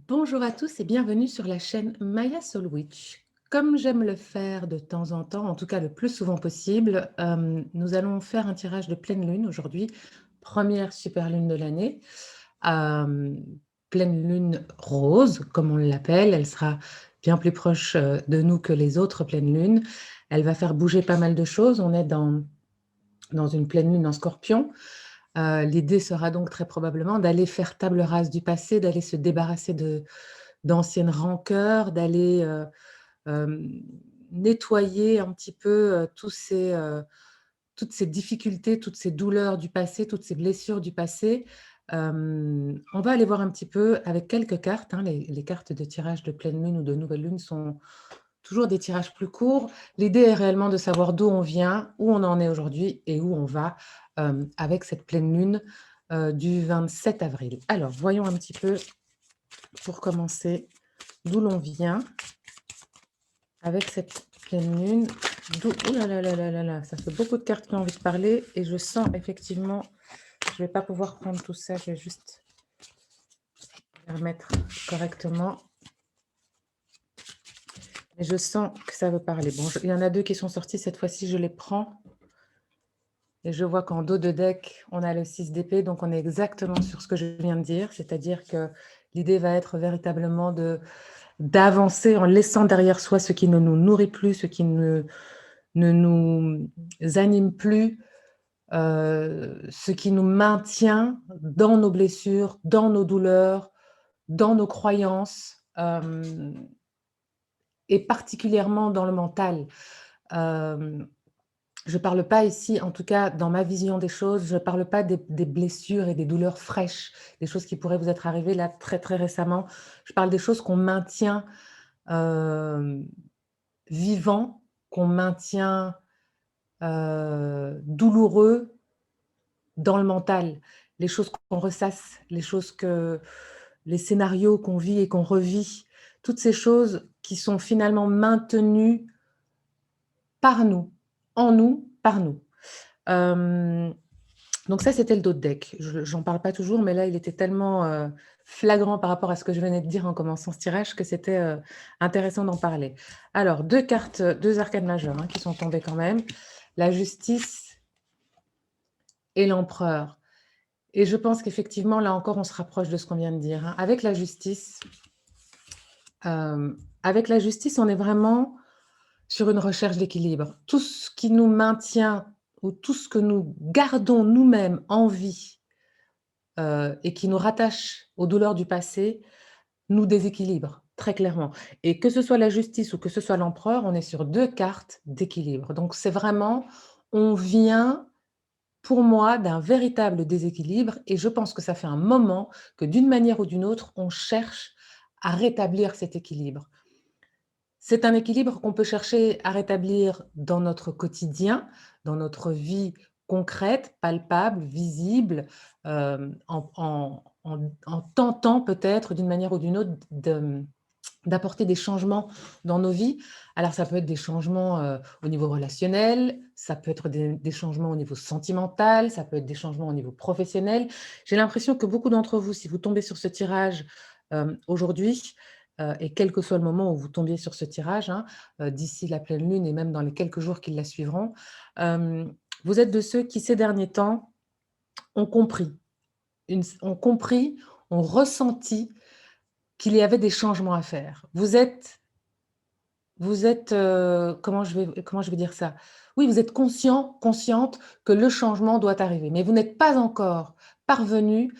Bonjour à tous et bienvenue sur la chaîne Maya Soul Witch. Comme j'aime le faire de temps en temps, en tout cas le plus souvent possible, nous allons faire un tirage de pleine lune aujourd'hui, première super lune de l'année. Euh, Pleine lune rose, comme on l'appelle, elle sera bien plus proche de nous que les autres pleines lunes. Elle va faire bouger pas mal de choses. On est dans une pleine lune en scorpion. L'idée sera donc très probablement d'aller faire table rase du passé, d'aller se débarrasser d'anciennes rancœurs, d'aller euh, nettoyer un petit peu toutes ces difficultés, toutes ces douleurs du passé, toutes ces blessures du passé. On va aller voir un petit peu avec quelques cartes, hein. Les cartes de tirage de pleine lune ou de nouvelle lune sont toujours des tirages plus courts. L'idée est réellement de savoir d'où on vient, où on en est aujourd'hui et où on va avec cette pleine lune du 27 avril. Alors, voyons un petit peu, pour commencer, d'où l'on vient avec cette pleine lune. Ouh là là là là là là, ça fait beaucoup de cartes qui ont envie de parler et je sens effectivement, je ne vais pas pouvoir prendre tout ça, je vais juste les remettre correctement. Mais je sens que ça veut parler. Bon, il y en a deux qui sont sortis, cette fois-ci je les prends. Et je vois qu'en dos de deck, on a le 6 d'épée, donc on est exactement sur ce que je viens de dire, c'est-à-dire que l'idée va être véritablement d'avancer en laissant derrière soi ce qui ne nous nourrit plus, ce qui ne nous anime plus, ce qui nous maintient dans nos blessures, dans nos douleurs, dans nos croyances, et particulièrement dans le mental. Euh, Je ne parle pas ici, en tout cas dans ma vision des choses, je ne parle pas des blessures et des douleurs fraîches, des choses qui pourraient vous être arrivées là très très récemment. Je parle des choses qu'on maintient euh, vivants, qu'on maintient douloureux dans le mental, les choses qu'on ressasse, les scénarios qu'on vit et qu'on revit, toutes ces choses qui sont finalement maintenues par nous, par nous. Euh, Donc ça, c'était le dos de deck. J'en parle pas toujours, mais là, il était tellement flagrant par rapport à ce que je venais de dire en commençant ce tirage que c'était intéressant d'en parler. Alors, deux cartes, deux arcanes majeures qui sont tombées quand même. La justice et l'empereur. Et je pense qu'effectivement, là encore, on se rapproche de ce qu'on vient de dire. Euh, avec la justice, on est vraiment sur une recherche d'équilibre. Tout ce qui nous maintient ou tout ce que nous gardons nous-mêmes en vie et qui nous rattache aux douleurs du passé, nous déséquilibre, très clairement. Et que ce soit la justice ou que ce soit l'empereur, on est sur deux cartes d'équilibre. Donc c'est vraiment, on vient pour moi d'un véritable déséquilibre et je pense que ça fait un moment que d'une manière ou d'une autre, on cherche à rétablir cet équilibre. C'est un équilibre qu'on peut chercher à rétablir dans notre quotidien, dans notre vie concrète, palpable, visible, en tentant peut-être d'une manière ou d'une autre d'apporter des changements dans nos vies. Alors ça peut être des changements au niveau relationnel, ça peut être des changements au niveau sentimental, ça peut être des changements au niveau professionnel. J'ai l'impression que beaucoup d'entre vous, si vous tombez sur ce tirage aujourd'hui, et quel que soit le moment où vous tombiez sur ce tirage, d'ici la pleine lune et même dans les quelques jours qui la suivront, euh, vous êtes de ceux qui, ces derniers temps, ont compris, ont compris, ont ressenti qu'il y avait des changements à faire. Vous êtes comment je vais dire ça? Oui, vous êtes conscient, consciente que le changement doit arriver, mais vous n'êtes pas encore parvenu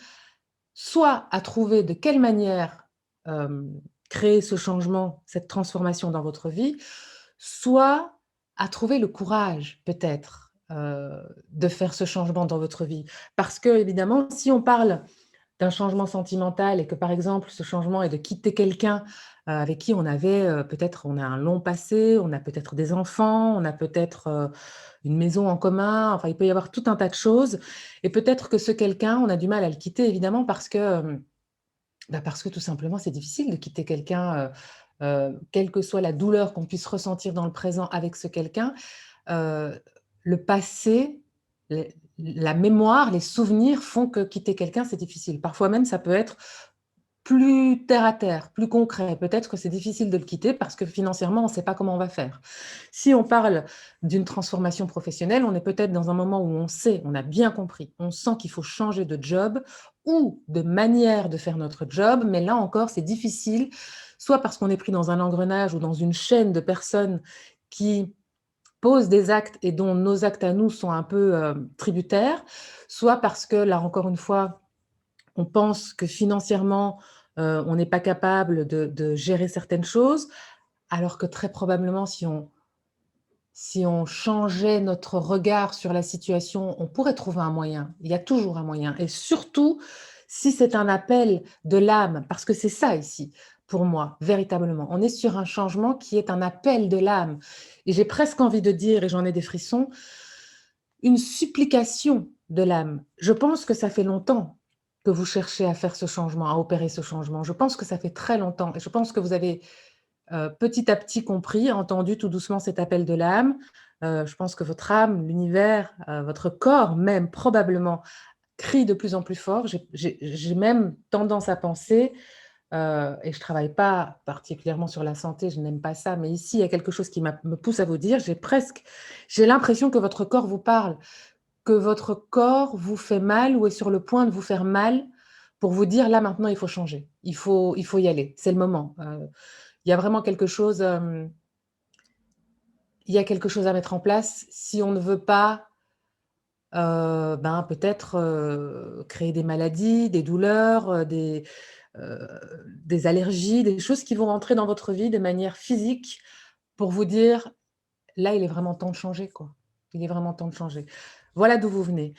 soit à trouver de quelle manière euh, créer ce changement, cette transformation dans votre vie, soit à trouver le courage, peut-être, de faire ce changement dans votre vie. Parce que, évidemment, si on parle d'un changement sentimental et que, par exemple, ce changement est de quitter quelqu'un avec qui on avait peut-être on a un long passé, on a peut-être des enfants, on a peut-être une maison en commun, enfin, il peut y avoir tout un tas de choses. Et peut-être que ce quelqu'un, on a du mal à le quitter, évidemment, parce que tout simplement, c'est difficile de quitter quelqu'un, quelle que soit la douleur qu'on puisse ressentir dans le présent avec ce quelqu'un. Euh, le passé, la mémoire, les souvenirs font que quitter quelqu'un, c'est difficile. Parfois même, ça peut être plus terre à terre, plus concret. Peut-être que c'est difficile de le quitter parce que financièrement, on ne sait pas comment on va faire. Si on parle d'une transformation professionnelle, on est peut-être dans un moment où on sait, on a bien compris, on sent qu'il faut changer de job ou de manière de faire notre job, mais là encore, c'est difficile, soit parce qu'on est pris dans un engrenage ou dans une chaîne de personnes qui posent des actes et dont nos actes à nous sont un peu tributaires, soit parce que, là encore une fois, on pense que financièrement, on n'est pas capable de gérer certaines choses, alors que très probablement, si on changeait notre regard sur la situation, on pourrait trouver un moyen. Il y a toujours un moyen et surtout, si c'est un appel de l'âme, parce que c'est ça ici, pour moi, véritablement. On est sur un changement qui est un appel de l'âme et j'ai presque envie de dire, et j'en ai des frissons, une supplication de l'âme. Je pense que ça fait longtemps que vous cherchez à faire ce changement, à opérer ce changement. Je pense que ça fait très longtemps et je pense que vous avez petit à petit compris, entendu tout doucement cet appel de l'âme. Je pense que votre âme, l'univers, votre corps même probablement crie de plus en plus fort. J'ai même tendance à penser, et je ne travaille pas particulièrement sur la santé, je n'aime pas ça, mais ici, il y a quelque chose qui me pousse à vous dire, j'ai l'impression que votre corps vous parle, que votre corps vous fait mal ou est sur le point de vous faire mal pour vous dire, là maintenant, il faut changer, il faut y aller, c'est le moment. Il y a vraiment quelque chose, il y a quelque chose à mettre en place si on ne veut pas peut-être créer des maladies, des douleurs, euh, des allergies, des choses qui vont rentrer dans votre vie de manière physique pour vous dire, là, il est vraiment temps de changer, quoi. Il est vraiment temps de changer. Voilà d'où vous venez.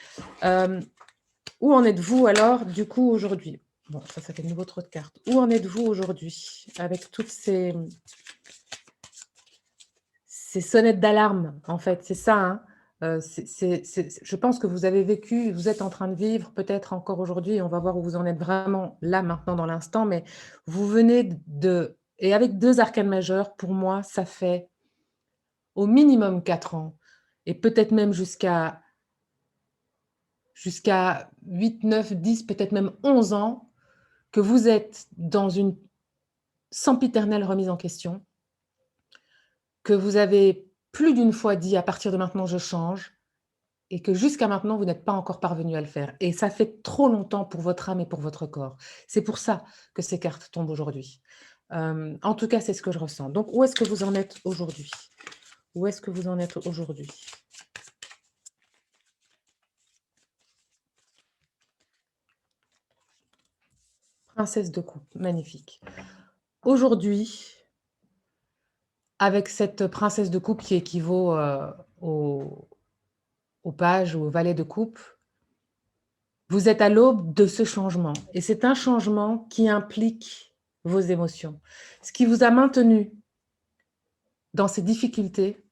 Où en êtes-vous alors, du coup, aujourd'hui? Bon, ça fait de nouveau trop de cartes. Où en êtes-vous aujourd'hui avec toutes ces sonnettes d'alarme, en fait, c'est ça, hein. Je pense que vous avez vécu, vous êtes en train de vivre, peut-être encore aujourd'hui, on va voir où vous en êtes vraiment là, maintenant, dans l'instant, mais vous venez et avec 2 arcanes majeures, pour moi, ça fait au minimum 4 ans et peut-être même jusqu'à 8, 9, 10, peut-être même 11 ans, que vous êtes dans une sempiternelle remise en question, que vous avez plus d'une fois dit: «À partir de maintenant, je change», et que jusqu'à maintenant, vous n'êtes pas encore parvenu à le faire. Et ça fait trop longtemps pour votre âme et pour votre corps. C'est pour ça que ces cartes tombent aujourd'hui. En tout cas, c'est ce que je ressens. Donc, où est-ce que vous en êtes aujourd'hui? Où est-ce que vous en êtes aujourd'hui? Princesse de coupe, magnifique. Aujourd'hui, avec cette princesse de coupe qui équivaut au, au page ou au valet de coupe, vous êtes à l'aube de ce changement. Et c'est un changement qui implique vos émotions. Ce qui vous a maintenu dans ces difficultés,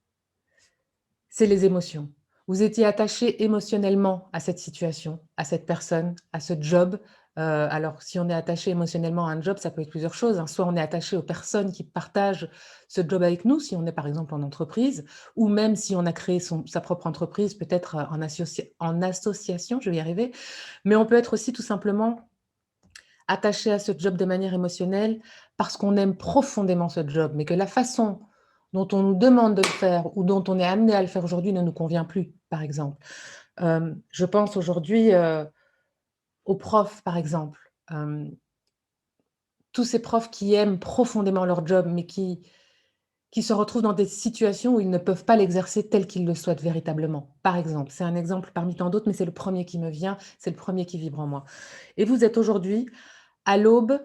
c'est les émotions. Vous étiez attaché émotionnellement à cette situation, à cette personne, à ce job. Alors, si on est attaché émotionnellement à un job, ça peut être plusieurs choses, hein. Soit on est attaché aux personnes qui partagent ce job avec nous, si on est par exemple en entreprise, ou même si on a créé sa propre entreprise, peut-être en association, je vais y arriver. Mais on peut être aussi tout simplement attaché à ce job de manière émotionnelle parce qu'on aime profondément ce job, mais que la façon dont on nous demande de le faire ou dont on est amené à le faire aujourd'hui ne nous convient plus, par exemple. Je pense aujourd'hui aux profs, par exemple. Tous ces profs qui aiment profondément leur job, mais qui se retrouvent dans des situations où ils ne peuvent pas l'exercer tel qu'ils le souhaitent véritablement. Par exemple, c'est un exemple parmi tant d'autres, mais c'est le premier qui me vient, c'est le premier qui vibre en moi. Et vous êtes aujourd'hui à l'aube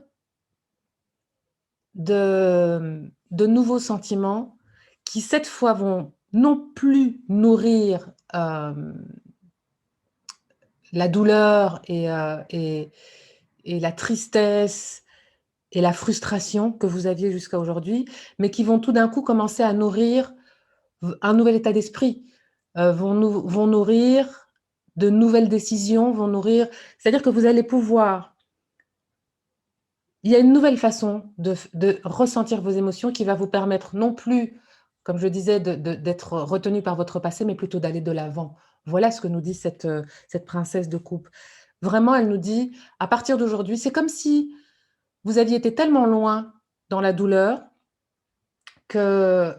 de nouveaux sentiments qui, cette fois, vont non plus nourrir la douleur et la tristesse et la frustration que vous aviez jusqu'à aujourd'hui, mais qui vont tout d'un coup commencer à nourrir un nouvel état d'esprit, vont nourrir de nouvelles décisions, vont nourrir, c'est-à-dire que vous allez pouvoir, il y a une nouvelle façon de ressentir vos émotions qui va vous permettre non plus, comme je disais, d'être retenu par votre passé, mais plutôt d'aller de l'avant. Voilà ce que nous dit cette princesse de coupe. Vraiment, elle nous dit, à partir d'aujourd'hui, c'est comme si vous aviez été tellement loin dans la douleur que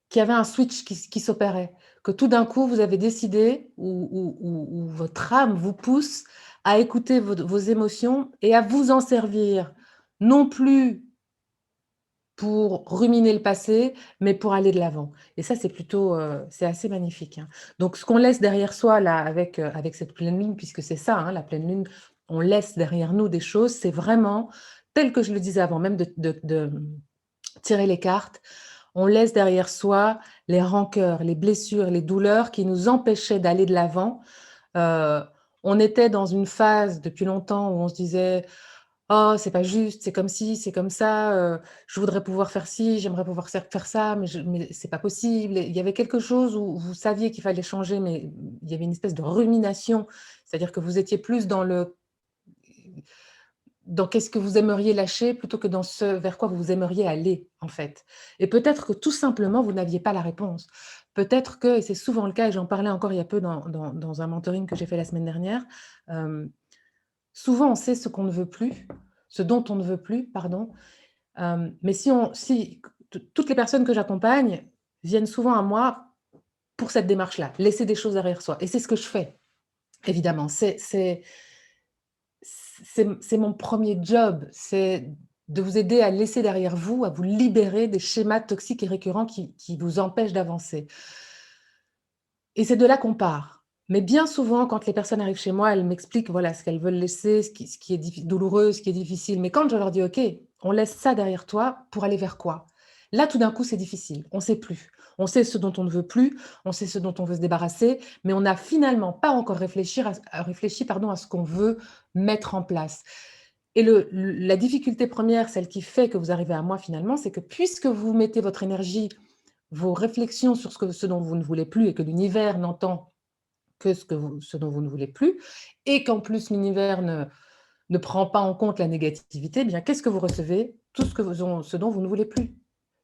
qu'il y avait un switch qui s'opérait, que tout d'un coup, vous avez décidé ou votre âme vous pousse à écouter vos émotions et à vous en servir, non plus pour ruminer le passé, mais pour aller de l'avant. Et ça, c'est plutôt, c'est assez magnifique, hein. Donc ce qu'on laisse derrière soi là avec cette pleine lune, puisque c'est ça, hein, la pleine lune, on laisse derrière nous des choses, c'est vraiment tel que je le disais avant même de tirer les cartes, on laisse derrière soi les rancœurs, les blessures, les douleurs qui nous empêchaient d'aller de l'avant. Heu, on était dans une phase depuis longtemps où on se disait: «Oh, c'est pas juste, c'est comme ci, c'est comme ça, je voudrais pouvoir faire ci, j'aimerais pouvoir faire ça, mais c'est pas possible». Et il y avait quelque chose où vous saviez qu'il fallait changer, mais il y avait une espèce de rumination. C'est-à-dire que vous étiez plus dans qu'est-ce que vous aimeriez lâcher plutôt que dans ce vers quoi vous aimeriez aller, en fait. Et peut-être que tout simplement, vous n'aviez pas la réponse. Peut-être que, et c'est souvent le cas, et j'en parlais encore il y a peu dans un mentoring que j'ai fait la semaine dernière, hem, souvent on sait ce qu'on ne veut plus, ce dont on ne veut plus, pardon, mais si toutes les personnes que j'accompagne viennent souvent à moi pour cette démarche-là, laisser des choses derrière soi, et c'est ce que je fais, évidemment. C'est mon premier job, c'est de vous aider à laisser derrière vous, à vous libérer des schémas toxiques et récurrents qui vous empêchent d'avancer. Et c'est de là qu'on part. Mais bien souvent, quand les personnes arrivent chez moi, elles m'expliquent, voilà, ce qu'elles veulent laisser, ce qui est douloureux, ce qui est difficile. Mais quand je leur dis: «OK, on laisse ça derrière toi pour aller vers quoi?» Là, tout d'un coup, c'est difficile. On ne sait plus. On sait ce dont on ne veut plus, on sait ce dont on veut se débarrasser, mais on n'a finalement pas encore réfléchi, pardon, à ce qu'on veut mettre en place. Et la difficulté première, celle qui fait que vous arrivez à moi finalement, c'est que puisque vous mettez votre énergie, vos réflexions sur ce dont vous ne voulez plus et que l'univers n'entend que ce dont vous ne voulez plus, et qu'en plus l'univers ne prend pas en compte la négativité, eh bien qu'est-ce que vous recevez? Tout ce dont vous ne voulez plus.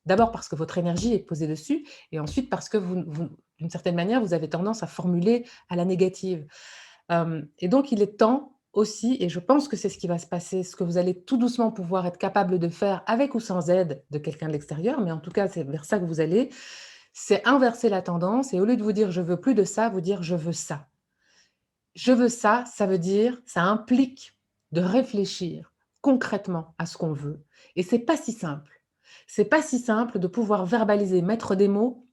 D'abord parce que votre énergie est posée dessus, et ensuite parce que d'une certaine manière, vous avez tendance à formuler à la négative. Et donc il est temps aussi, et je pense que c'est ce qui va se passer, ce que vous allez tout doucement pouvoir être capable de faire avec ou sans aide de quelqu'un de l'extérieur, mais en tout cas, c'est vers ça que vous allez, c'est inverser la tendance, et au lieu de vous dire: «Je veux plus de ça», vous dire: «Je veux ça». Je veux ça, ça veut dire, ça implique de réfléchir concrètement à ce qu'on veut, et c'est pas si simple. C'est pas si simple de pouvoir verbaliser, mettre des mots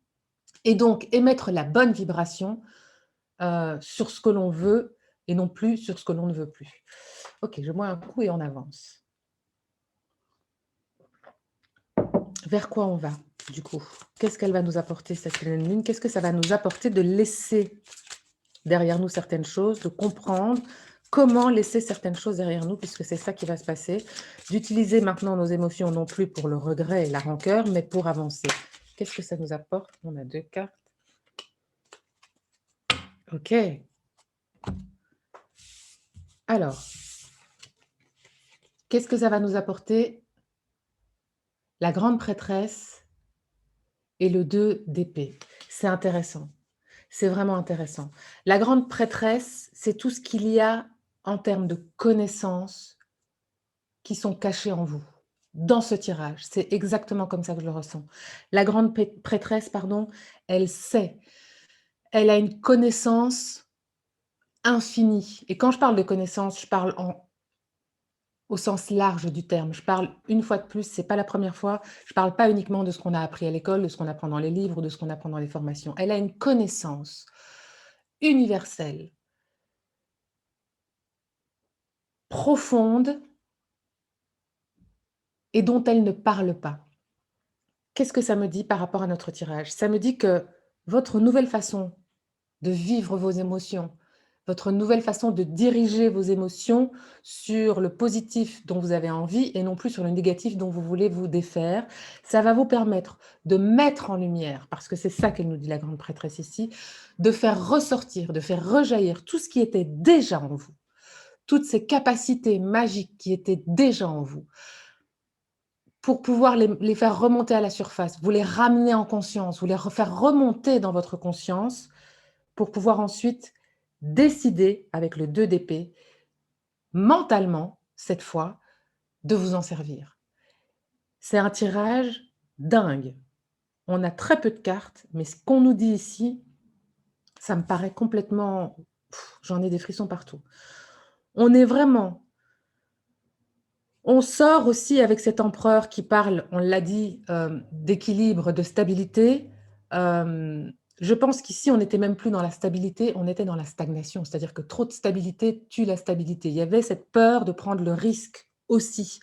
et donc émettre la bonne vibration, sur ce que l'on veut et non plus sur ce que l'on ne veut plus. OK, je bois un coup et on avance. Vers quoi on va, du coup? Qu'est-ce qu'elle va nous apporter cette pleine lune? Qu'est-ce que ça va nous apporter de laisser derrière nous certaines choses, de comprendre comment laisser certaines choses derrière nous, puisque c'est ça qui va se passer. D'utiliser maintenant nos émotions non plus pour le regret et la rancœur, mais pour avancer. Qu'est-ce que ça nous apporte? On a 2 cartes. OK. Alors, qu'est-ce que ça va nous apporter? La grande prêtresse et le 2 d'épée. C'est intéressant. C'est vraiment intéressant. La grande prêtresse, c'est tout ce qu'il y a en termes de connaissances qui sont cachées en vous, dans ce tirage. C'est exactement comme ça que je le ressens. La grande prêtresse, pardon, elle sait, elle a une connaissance infinie. Et quand je parle de connaissance, je parle au sens large du terme. Je parle, une fois de plus, c'est pas la première fois, je parle pas uniquement de ce qu'on a appris à l'école, de ce qu'on apprend dans les livres, ou de ce qu'on apprend dans les formations. Elle a une connaissance universelle, profonde, et dont elle ne parle pas. Qu'est-ce que ça me dit par rapport à notre tirage? Ça me dit que votre nouvelle façon de vivre vos émotions, votre nouvelle façon de diriger vos émotions sur le positif dont vous avez envie et non plus sur le négatif dont vous voulez vous défaire, ça va vous permettre de mettre en lumière, parce que c'est ça qu'elle nous dit la grande prêtresse ici, de faire ressortir, de faire rejaillir tout ce qui était déjà en vous, toutes ces capacités magiques qui étaient déjà en vous, pour pouvoir les faire remonter à la surface, vous les ramener en conscience, vous les faire remonter dans votre conscience pour pouvoir ensuite décider, avec le 2 d'épée, mentalement, cette fois, de vous en servir. C'est un tirage dingue. On a très peu de cartes, mais ce qu'on nous dit ici, ça me paraît complètement j'en ai des frissons partout. On est vraiment On sort aussi avec cet empereur qui parle, on l'a dit, d'équilibre, de stabilité. Je pense qu'ici, on n'était même plus dans la stabilité, on était dans la stagnation. C'est-à-dire que trop de stabilité tue la stabilité. Il y avait cette peur de prendre le risque aussi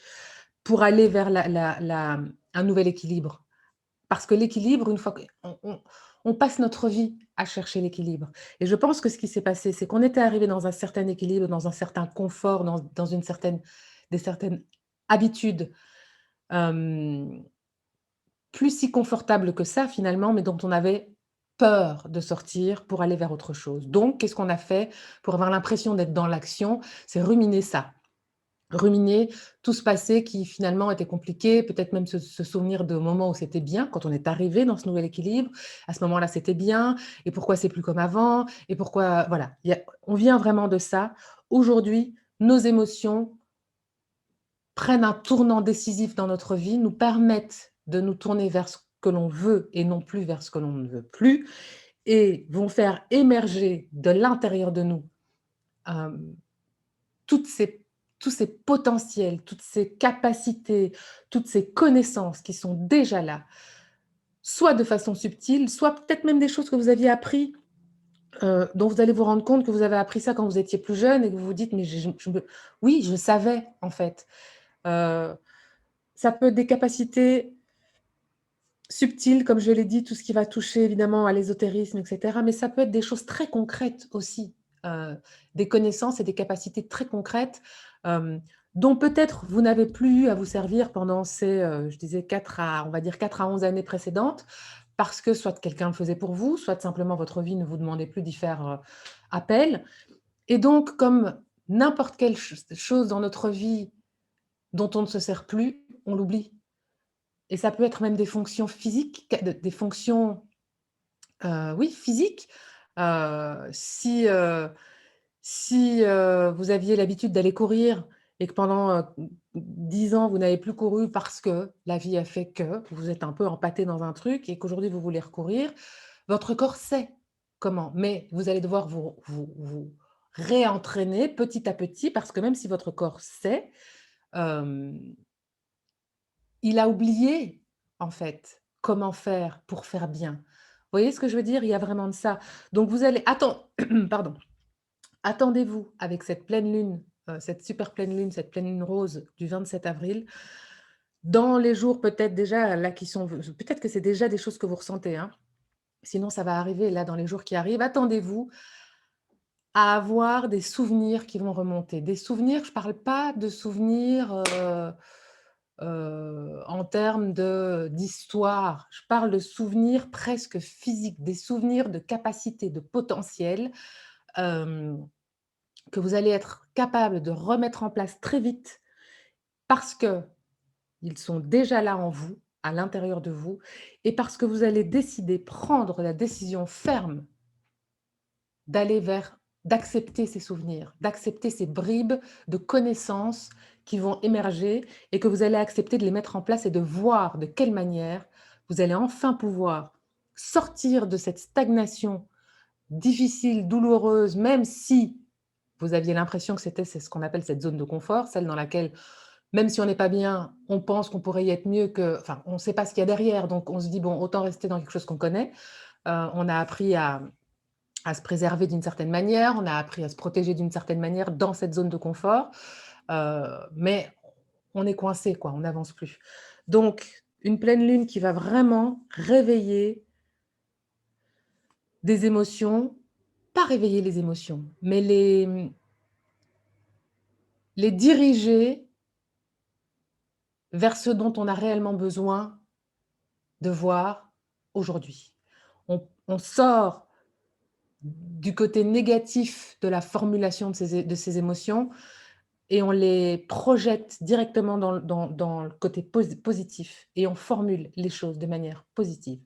pour aller vers un nouvel équilibre. Parce que l'équilibre, une fois qu'on passe notre vie à chercher l'équilibre. Et je pense que ce qui s'est passé, c'est qu'on était arrivé dans un certain équilibre, dans un certain confort, dans des certaines habitudes, hem, plus si confortables que ça finalement, mais dont on avait peur de sortir pour aller vers autre chose. Donc qu'est-ce qu'on a fait pour avoir l'impression d'être dans l'action? C'est ruminer ça. Ruminer tout ce passé qui finalement était compliqué, peut-être même se souvenir de moments où c'était bien, quand on est arrivé dans ce nouvel équilibre. À ce moment-là, c'était bien et pourquoi c'est plus comme avant et pourquoi voilà, on vient vraiment de ça. Aujourd'hui, nos émotions prennent un tournant décisif dans notre vie, nous permettent de nous tourner vers ce que l'on veut et non plus vers ce que l'on ne veut plus et vont faire émerger de l'intérieur de nous, hem toutes ces tous ces potentiels, toutes ces capacités, toutes ces connaissances qui sont déjà là, soit de façon subtile, soit peut-être même des choses que vous aviez appris, dont vous allez vous rendre compte que vous avez appris ça quand vous étiez plus jeune et que vous vous dites: «Mais je me oui, je savais en fait». Heu, Ça peut être des capacités subtiles, comme je l'ai dit, tout ce qui va toucher évidemment à l'ésotérisme et cetera, mais ça peut être des choses très concrètes aussi, heu, des connaissances et des capacités très concrètes, hem, dont peut-être vous n'avez plus eu à vous servir pendant ces, je disais 4 à 11 années précédentes, parce que soit quelqu'un le faisait pour vous, soit simplement votre vie ne vous demandait plus d'y faire, appel et donc comme n'importe quelle chose dans notre vie dont on ne se sert plus, on l'oublie et ça peut être même des fonctions physiques, des fonctions oui, physique. Si vous aviez l'habitude d'aller courir et que pendant, 10 ans, vous n'avez plus couru parce que la vie a fait que, vous êtes un peu empâté dans un truc et qu'aujourd'hui vous voulez recourir, votre corps sait comment, mais vous allez devoir vous réentraîner petit à petit parce que même si votre corps sait, hem, il a oublié, en fait, comment faire pour faire bien. Vous voyez ce que je veux dire? Il y a vraiment de ça. Donc vous allez pardon. Attendez-vous avec cette pleine lune, cette super pleine lune, cette pleine lune rose du 27 avril, dans les jours peut-être déjà là qui sont peut-être que c'est déjà des choses que vous ressentez, hein. Sinon ça va arriver là dans les jours qui arrivent. Attendez-vous à avoir des souvenirs qui vont remonter. Des souvenirs, je ne parle pas de souvenirs, en termes d'histoire. Je parle de souvenirs presque physiques, des souvenirs de capacité, de potentiel, hem, que vous allez être capable de remettre en place très vite parce qu'ils sont déjà là en vous, à l'intérieur de vous et parce que vous allez décider, prendre la décision ferme d'aller vers d'accepter ces souvenirs, d'accepter ces bribes de connaissances qui vont émerger et que vous allez accepter de les mettre en place et de voir de quelle manière vous allez enfin pouvoir sortir de cette stagnation difficile, douloureuse, même si vous aviez l'impression que c'est ce qu'on appelle cette zone de confort, celle dans laquelle, même si on n'est pas bien, on pense qu'on pourrait y être mieux que enfin, on ne sait pas ce qu'il y a derrière, donc on se dit: «Bon, autant rester dans quelque chose qu'on connaît». On a appris à se préserver d'une certaine manière, on a appris à se protéger d'une certaine manière dans cette zone de confort, mais on est coincé quoi, on n'avance plus. Donc une pleine lune qui va vraiment réveiller des émotions, pas réveiller les émotions, mais les diriger vers ce dont on a réellement besoin de voir aujourd'hui. On sort du côté négatif de la formulation de ces émotions et on les projette directement dans le côté positif et on formule les choses de manière positive,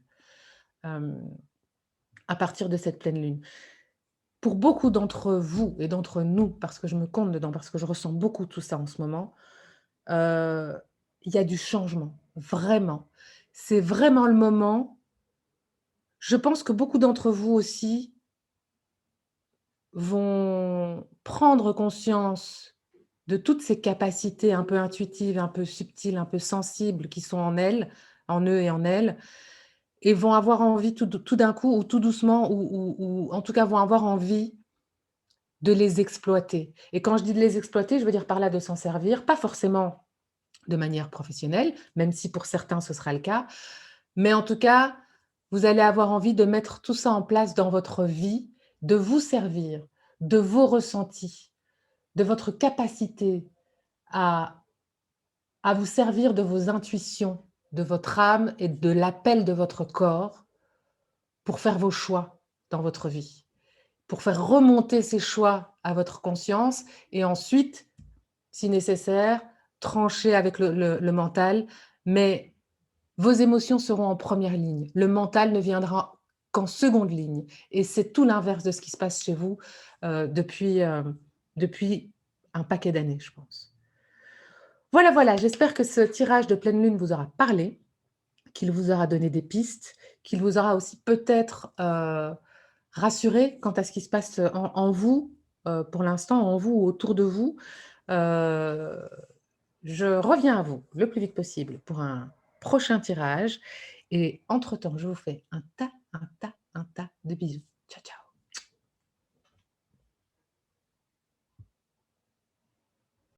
hem, à partir de cette pleine lune. Pour beaucoup d'entre vous et d'entre nous, parce que je me compte dedans, parce que je ressens beaucoup tout ça en ce moment, heu, il y a du changement, vraiment. C'est vraiment le moment. Je pense que beaucoup d'entre vous aussi vont prendre conscience de toutes ces capacités un peu intuitives, un peu subtiles, un peu sensibles qui sont en elles, en eux et en elles, et vont avoir envie tout d'un coup ou tout doucement ou en tout cas vont avoir envie de les exploiter. Et quand je dis de les exploiter, je veux dire par là de s'en servir, pas forcément de manière professionnelle, même si pour certains ce sera le cas, mais en tout cas, vous allez avoir envie de mettre tout ça en place dans votre vie, de vous servir de vos ressentis, de votre capacité à vous servir de vos intuitions, de votre âme et de l'appel de votre corps pour faire vos choix dans votre vie, pour faire remonter ces choix à votre conscience et ensuite, si nécessaire, trancher avec le mental, mais vos émotions seront en première ligne. Le mental ne viendra qu'en seconde ligne et c'est tout l'inverse de ce qui se passe chez vous, depuis un paquet d'années, je pense. Voilà, voilà, j'espère que ce tirage de pleine lune vous aura parlé, qu'il vous aura donné des pistes, qu'il vous aura aussi peut-être, rassuré quant à ce qui se passe, en vous, pour l'instant, en vous ou autour de vous. Heu, je reviens à vous le plus vite possible pour un prochain tirage et entre temps, je vous fais un tas de bisous. Ciao, ciao.